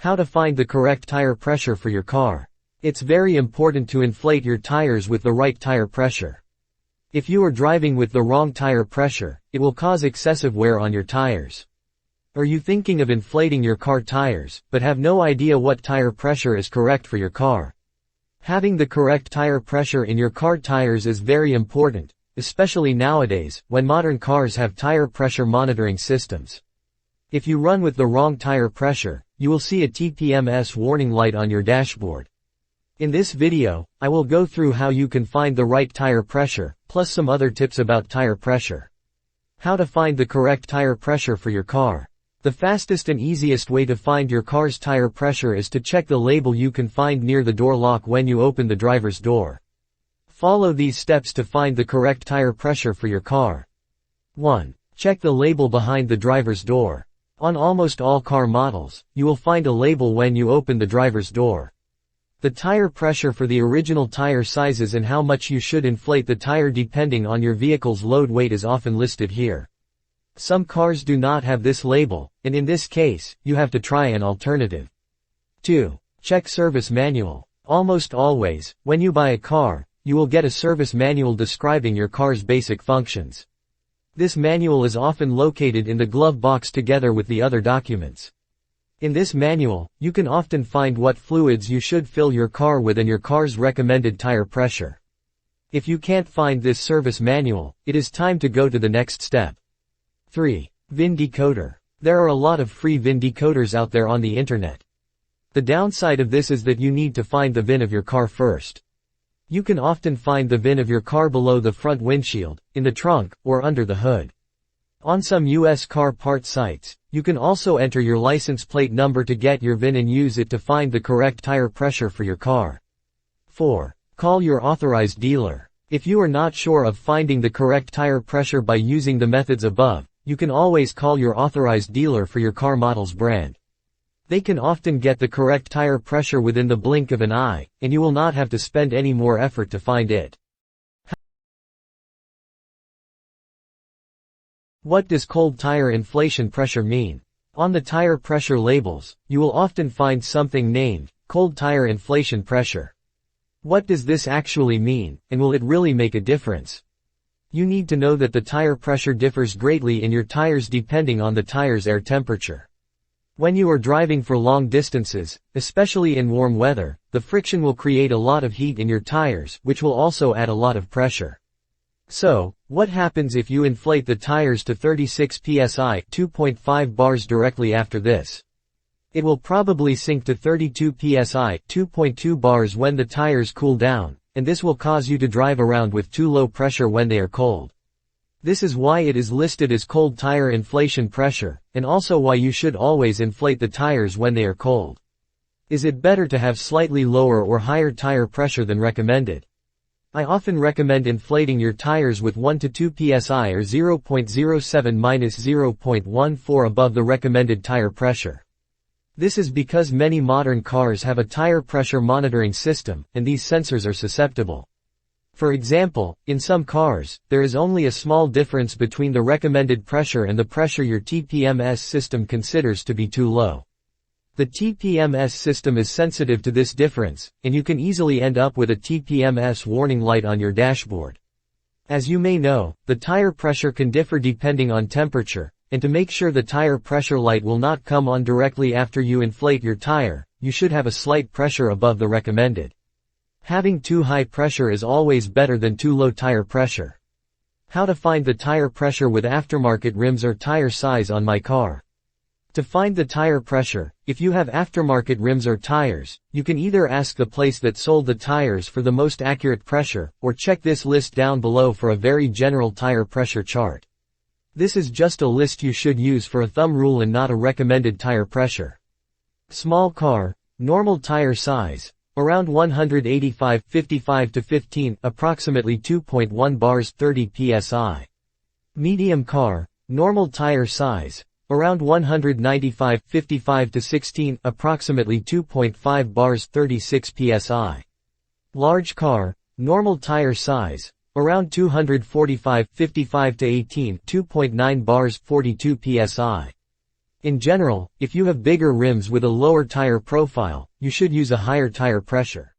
How to find the correct tire pressure for your car. It's very important to inflate your tires with the right tire pressure. If you are driving with the wrong tire pressure, it will cause excessive wear on your tires. Are you thinking of inflating your car tires, but have no idea what tire pressure is correct for your car? Having the correct tire pressure in your car tires is very important, especially nowadays, when modern cars have tire pressure monitoring systems. If you run with the wrong tire pressure, you will see a TPMS warning light on your dashboard. In this video, I will go through how you can find the right tire pressure, plus some other tips about tire pressure. How to find the correct tire pressure for your car. The fastest and easiest way to find your car's tire pressure is to check the label you can find near the door lock when you open the driver's door. Follow these steps to find the correct tire pressure for your car. 1. Check the label behind the driver's door. On almost all car models, you will find a label when you open the driver's door. The tire pressure for the original tire sizes and how much you should inflate the tire depending on your vehicle's load weight is often listed here. Some cars do not have this label, and in this case, you have to try an alternative. 2. Check service manual. Almost always, when you buy a car, you will get a service manual describing your car's basic functions. This manual is often located in the glove box together with the other documents. In this manual, you can often find what fluids you should fill your car with and your car's recommended tire pressure. If you can't find this service manual, it is time to go to the next step. 3. VIN decoder. There are a lot of free VIN decoders out there on the internet. The downside of this is that you need to find the VIN of your car first. You can often find the VIN of your car below the front windshield, in the trunk, or under the hood. On some US car part sites, you can also enter your license plate number to get your VIN and use it to find the correct tire pressure for your car. 4. Call your authorized dealer. If you are not sure of finding the correct tire pressure by using the methods above, you can always call your authorized dealer for your car model's brand. They can often get the correct tire pressure within the blink of an eye, and you will not have to spend any more effort to find it. What does cold tire inflation pressure mean? On the tire pressure labels, you will often find something named cold tire inflation pressure. What does this actually mean, and will it really make a difference? You need to know that the tire pressure differs greatly in your tires depending on the tire's air temperature. When you are driving for long distances, especially in warm weather, the friction will create a lot of heat in your tires, which will also add a lot of pressure. So, what happens if you inflate the tires to 36 psi, 2.5 bars directly after this? It will probably sink to 32 psi, 2.2 bars when the tires cool down, and this will cause you to drive around with too low pressure when they are cold. This is why it is listed as cold tire inflation pressure, and also why you should always inflate the tires when they are cold. Is it better to have slightly lower or higher tire pressure than recommended? I often recommend inflating your tires with 1 to 2 psi or 0.07-0.14 above the recommended tire pressure. This is because many modern cars have a tire pressure monitoring system, and these sensors are susceptible. For example, in some cars, there is only a small difference between the recommended pressure and the pressure your TPMS system considers to be too low. The TPMS system is sensitive to this difference, and you can easily end up with a TPMS warning light on your dashboard. As you may know, the tire pressure can differ depending on temperature, and to make sure the tire pressure light will not come on directly after you inflate your tire, you should have a slight pressure above the recommended. Having too high pressure is always better than too low tire pressure. How to find the tire pressure with aftermarket rims or tire size on my car. To find the tire pressure, if you have aftermarket rims or tires, you can either ask the place that sold the tires for the most accurate pressure, or check this list down below for a very general tire pressure chart. This is just a list you should use for a thumb rule and not a recommended tire pressure. Small car, normal tire size, around 185, 55 to 15, approximately 2.1 bars, 30 psi. Medium car, normal tire size, around 195, 55 to 16, approximately 2.5 bars, 36 psi. Large car, normal tire size, around 245, 55 to 18, 2.9 bars, 42 psi. In general, if you have bigger rims with a lower tire profile, you should use a higher tire pressure.